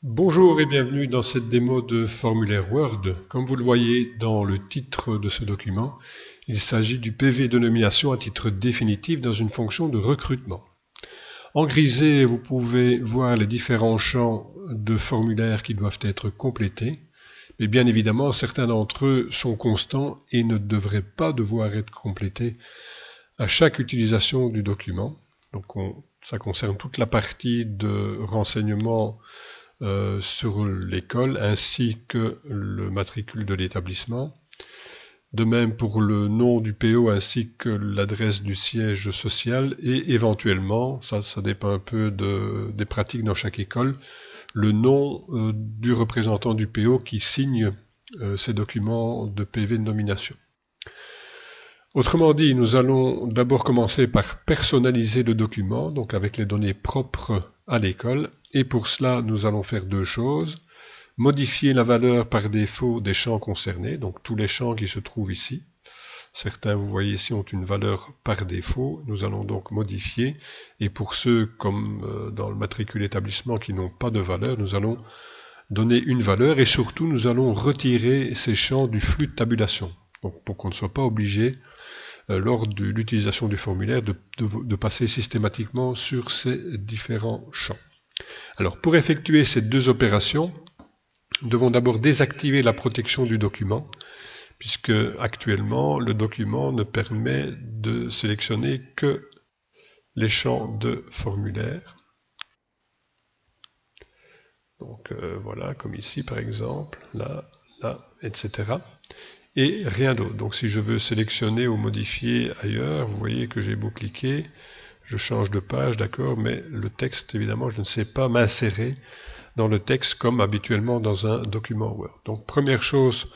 Bonjour et bienvenue dans cette démo de formulaire Word. Comme vous le voyez dans le titre de ce document, il s'agit du PV de nomination à titre définitif dans une fonction de recrutement. En grisé, vous pouvez voir les différents champs de formulaire qui doivent être complétés. Mais bien évidemment, certains d'entre eux sont constants et ne devraient pas devoir être complétés à chaque utilisation du document. Donc ça concerne toute la partie de renseignement sur l'école ainsi que le matricule de l'établissement. De même pour le nom du PO ainsi que l'adresse du siège social et éventuellement, ça dépend un peu des pratiques dans chaque école, le nom du représentant du PO qui signe ces documents de PV de nomination. Autrement dit, nous allons d'abord commencer par personnaliser le document, donc avec les données propres à l'école, et pour cela, nous allons faire deux choses. Modifier la valeur par défaut des champs concernés, donc tous les champs qui se trouvent ici. Certains, vous voyez ici, ont une valeur par défaut. Nous allons donc modifier, et pour ceux, comme dans le matricule établissement, qui n'ont pas de valeur, nous allons donner une valeur, et surtout, nous allons retirer ces champs du flux de tabulation, donc pour qu'on ne soit pas obligé lors de l'utilisation du formulaire de passer systématiquement sur ces différents champs. Alors pour effectuer ces deux opérations, nous devons d'abord désactiver la protection du document, puisque actuellement le document ne permet de sélectionner que les champs de formulaire. Donc voilà, comme ici par exemple, là, etc. Et rien d'autre. Donc si je veux sélectionner ou modifier ailleurs, vous voyez que j'ai beau cliquer, je change de page, d'accord, mais le texte, évidemment, je ne sais pas m'insérer dans le texte comme habituellement dans un document Word. Donc première chose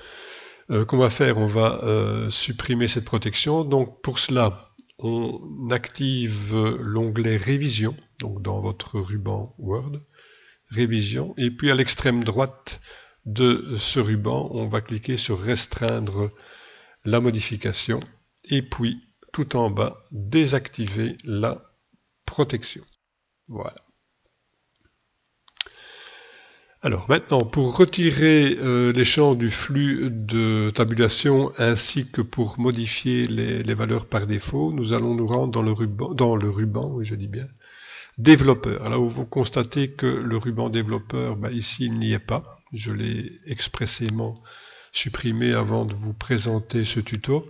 qu'on va faire, on va supprimer cette protection. Donc pour cela, on active l'onglet Révision, donc dans votre ruban Word, Révision, et puis à l'extrême droite de ce ruban, on va cliquer sur Restreindre la modification, et puis tout en bas, désactiver la protection. Voilà. Alors maintenant, pour retirer les champs du flux de tabulation ainsi que pour modifier les valeurs par défaut, nous allons nous rendre dans le ruban, oui je dis bien, développeur. Là où vous constatez que le ruban développeur, ici il n'y est pas. Je l'ai expressément supprimé avant de vous présenter ce tuto.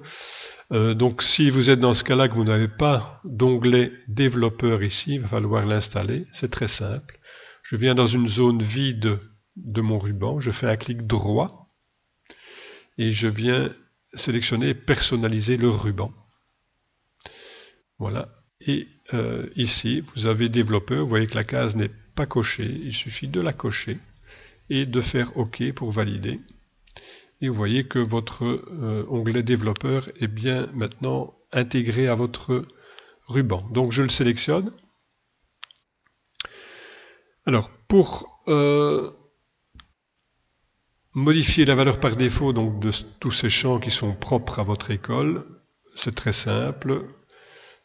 Donc si vous êtes dans ce cas-là que vous n'avez pas d'onglet développeur ici, il va falloir l'installer. C'est très simple. Je viens dans une zone vide de mon ruban, je fais un clic droit et je viens sélectionner personnaliser le ruban. Voilà. Et ici, vous avez développeur, vous voyez que la case n'est pas cochée, il suffit de la cocher et de faire OK pour valider. Et vous voyez que votre onglet développeur est bien maintenant intégré à votre ruban. Donc je le sélectionne. Alors pour modifier la valeur par défaut donc de tous ces champs qui sont propres à votre école, c'est très simple.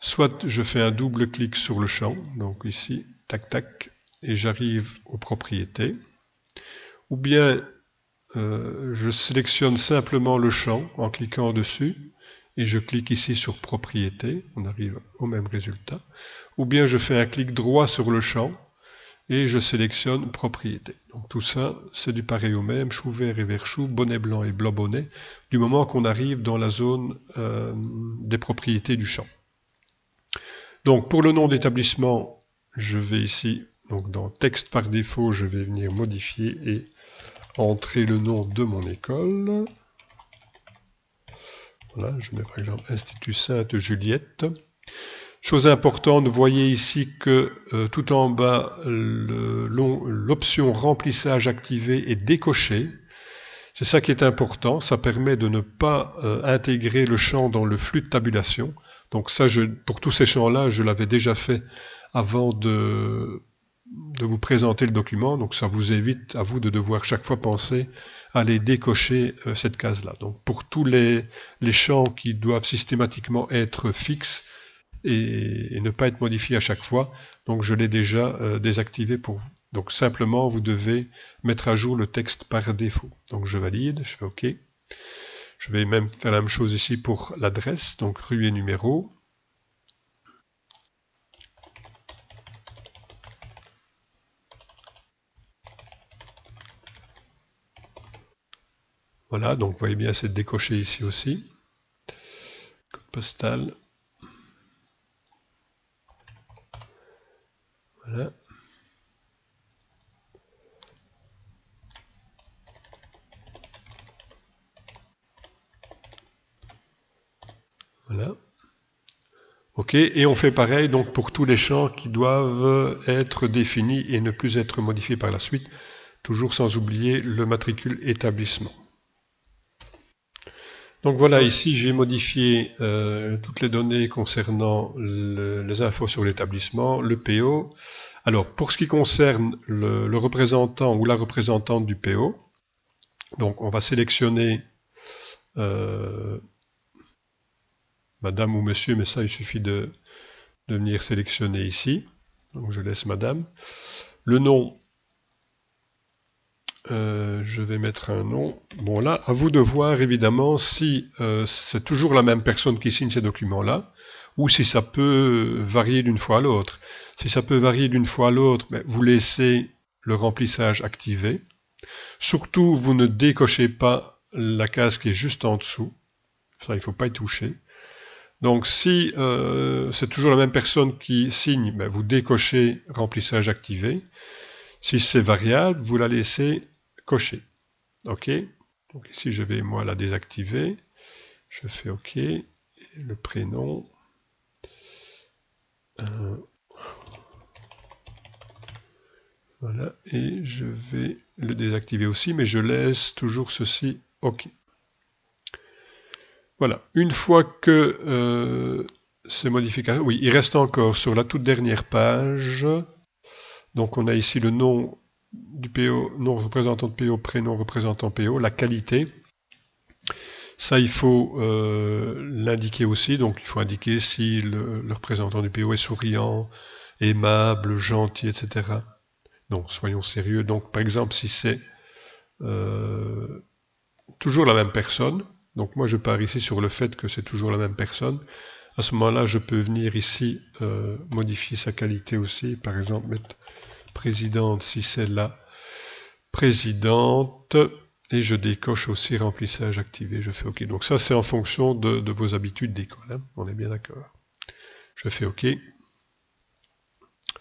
Soit je fais un double clic sur le champ, donc ici, tac tac, et j'arrive aux propriétés. Ou bien je sélectionne simplement le champ en cliquant dessus, et je clique ici sur propriétés, on arrive au même résultat. Ou bien je fais un clic droit sur le champ, et je sélectionne propriété. Donc tout ça, c'est du pareil au même, chou vert et vert chou, bonnet blanc et blanc bonnet, du moment qu'on arrive dans la zone des propriétés du champ. Donc pour le nom d'établissement, je vais ici, donc dans texte par défaut, je vais venir modifier et entrer le nom de mon école. Voilà, je mets par exemple Institut Sainte-Juliette. Chose importante, vous voyez ici que tout en bas, l'option remplissage activé est décochée. C'est ça qui est important, ça permet de ne pas intégrer le champ dans le flux de tabulation. Donc ça, pour tous ces champs-là, je l'avais déjà fait avant de vous présenter le document, donc ça vous évite à vous de devoir chaque fois penser à aller décocher cette case-là. Donc pour tous les champs qui doivent systématiquement être fixes et ne pas être modifiés à chaque fois, donc je l'ai déjà désactivé pour vous. Donc simplement, vous devez mettre à jour le texte par défaut. Donc je valide, je fais OK. Je vais même faire la même chose ici pour l'adresse, donc rue et numéro. Voilà, donc vous voyez bien, c'est décoché ici aussi. Code postal. Voilà. Voilà. OK, et on fait pareil donc pour tous les champs qui doivent être définis et ne plus être modifiés par la suite, toujours sans oublier le matricule établissement. Donc voilà, ici j'ai modifié toutes les données concernant les infos sur l'établissement, le PO. Alors pour ce qui concerne le représentant ou la représentante du PO, donc on va sélectionner madame ou monsieur, mais ça il suffit de venir sélectionner ici. Donc je laisse madame. Le nom, je vais mettre un nom. Bon là, à vous de voir évidemment si c'est toujours la même personne qui signe ces documents-là, ou si ça peut varier d'une fois à l'autre. Si ça peut varier d'une fois à l'autre, ben, vous laissez le remplissage activé. Surtout, vous ne décochez pas la case qui est juste en dessous. Ça, il ne faut pas y toucher. Donc si c'est toujours la même personne qui signe, ben, vous décochez remplissage activé. Si c'est variable, vous la laissez cocher. OK. Donc ici, je vais moi la désactiver. Je fais OK. Et le prénom. Voilà. Et je vais le désactiver aussi, mais je laisse toujours ceci OK. Voilà. Une fois que ces modifications... Oui, il reste encore sur la toute dernière page. Donc on a ici le nom du PO, nom représentant de PO, prénom représentant PO, la qualité. Ça, il faut l'indiquer aussi. Donc il faut indiquer si le représentant du PO est souriant, aimable, gentil, etc. Donc soyons sérieux. Donc par exemple, si c'est toujours la même personne, donc moi je pars ici sur le fait que c'est toujours la même personne, à ce moment-là, je peux venir ici modifier sa qualité aussi. Par exemple, mettre présidente si c'est la présidente. Et je décoche aussi remplissage activé. Je fais OK. Donc ça, c'est en fonction de vos habitudes d'école. Hein. On est bien d'accord. Je fais OK.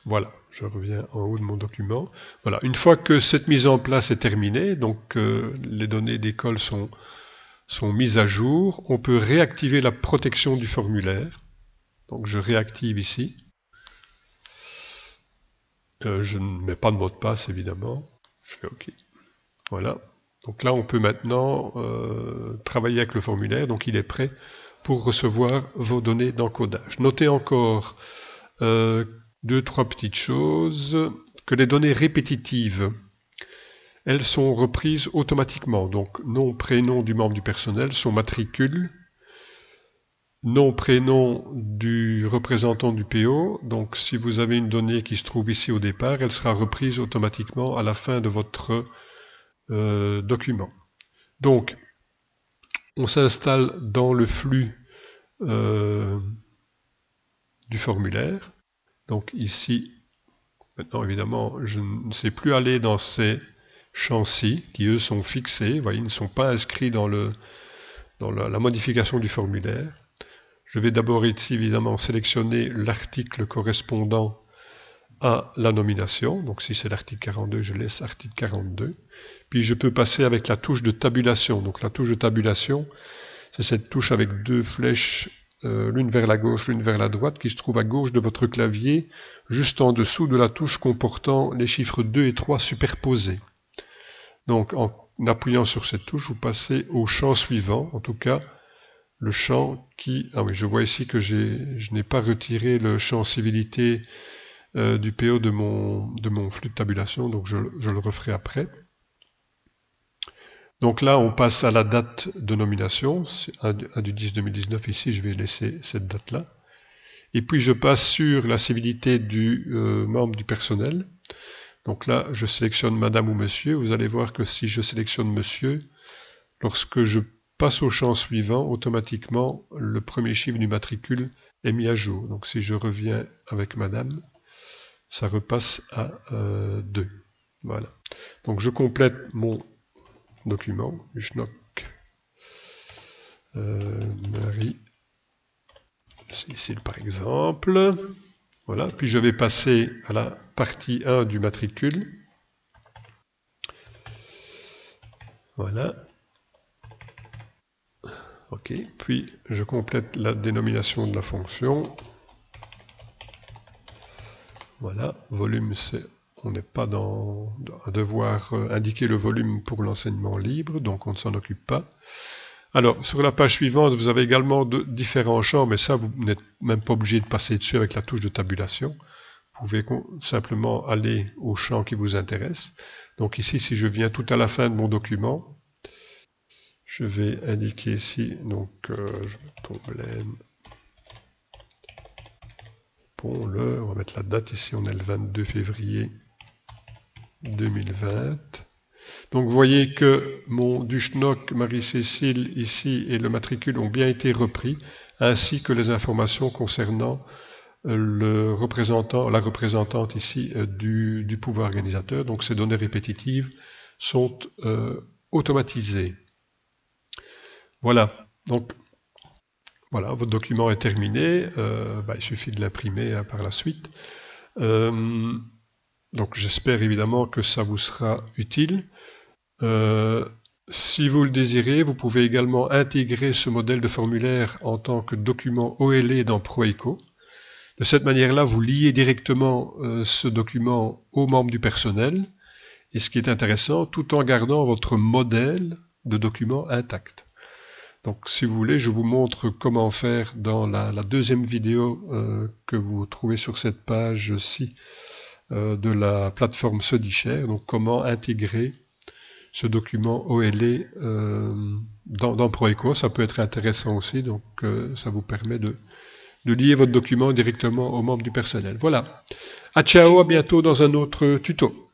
Voilà, je reviens en haut de mon document. Voilà, une fois que cette mise en place est terminée, donc les données d'école sont mises à jour, on peut réactiver la protection du formulaire. Donc je réactive ici. Je ne mets pas de mot de passe évidemment. Je fais OK. Voilà. Donc là on peut maintenant travailler avec le formulaire. Donc il est prêt pour recevoir vos données d'encodage. Notez encore deux, trois petites choses. Que les données répétitives, elles sont reprises automatiquement. Donc nom, prénom du membre du personnel, son matricule, nom, prénom du représentant du PO. Donc si vous avez une donnée qui se trouve ici au départ, elle sera reprise automatiquement à la fin de votre document. Donc on s'installe dans le flux du formulaire. Donc ici, maintenant évidemment, je ne sais plus aller dans ces champs-ci, qui eux sont fixés, vous voyez, ils ne sont pas inscrits dans la modification du formulaire. Je vais d'abord ici évidemment sélectionner l'article correspondant à la nomination. Donc si c'est l'article 42, je laisse article 42. Puis je peux passer avec la touche de tabulation. Donc la touche de tabulation, c'est cette touche avec deux flèches, l'une vers la gauche, l'une vers la droite, qui se trouve à gauche de votre clavier, juste en dessous de la touche comportant les chiffres 2 et 3 superposés. Donc en appuyant sur cette touche, vous passez au champ suivant, en tout cas le champ qui... Ah oui, je vois ici que je n'ai pas retiré le champ civilité du PO de mon flux de tabulation, donc je le referai après. Donc là, on passe à la date de nomination, à du 10-2019, ici je vais laisser cette date-là. Et puis je passe sur la civilité du membre du personnel. Donc là, je sélectionne Madame ou Monsieur. Vous allez voir que si je sélectionne Monsieur, lorsque je passe au champ suivant, automatiquement, le premier chiffre du matricule est mis à jour. Donc si je reviens avec Madame, ça repasse à 2. Voilà. Donc je complète mon document, Schnock Marie Cécile par exemple. Voilà, puis je vais passer à la partie 1 du matricule. Voilà. OK, puis je complète la dénomination de la fonction. Voilà, volume, on n'est pas à devoir indiquer le volume pour l'enseignement libre, donc on ne s'en occupe pas. Alors, sur la page suivante, vous avez également différents champs, mais ça, vous n'êtes même pas obligé de passer dessus avec la touche de tabulation. Vous pouvez simplement aller au champ qui vous intéresse. Donc ici, si je viens tout à la fin de mon document, je vais indiquer ici, donc je tombe on va mettre la date ici, on est le 22 février 2020. Donc vous voyez que mon Duschnock Marie-Cécile ici et le matricule ont bien été repris, ainsi que les informations concernant la représentante ici du pouvoir organisateur. Donc ces données répétitives sont automatisées. Voilà, donc voilà, votre document est terminé. Il suffit de l'imprimer par la suite. Donc j'espère évidemment que ça vous sera utile. Si vous le désirez, vous pouvez également intégrer ce modèle de formulaire en tant que document OLE dans ProEco. De cette manière-là, vous liez directement ce document aux membres du personnel, et ce qui est intéressant, tout en gardant votre modèle de document intact. Donc si vous voulez, je vous montre comment faire dans la deuxième vidéo que vous trouvez sur cette page-ci de la plateforme StudyShare, donc comment intégrer ce document OLE dans ProEco. Ça peut être intéressant aussi, donc ça vous permet de lier votre document directement aux membres du personnel. Voilà. À ciao, à bientôt dans un autre tuto.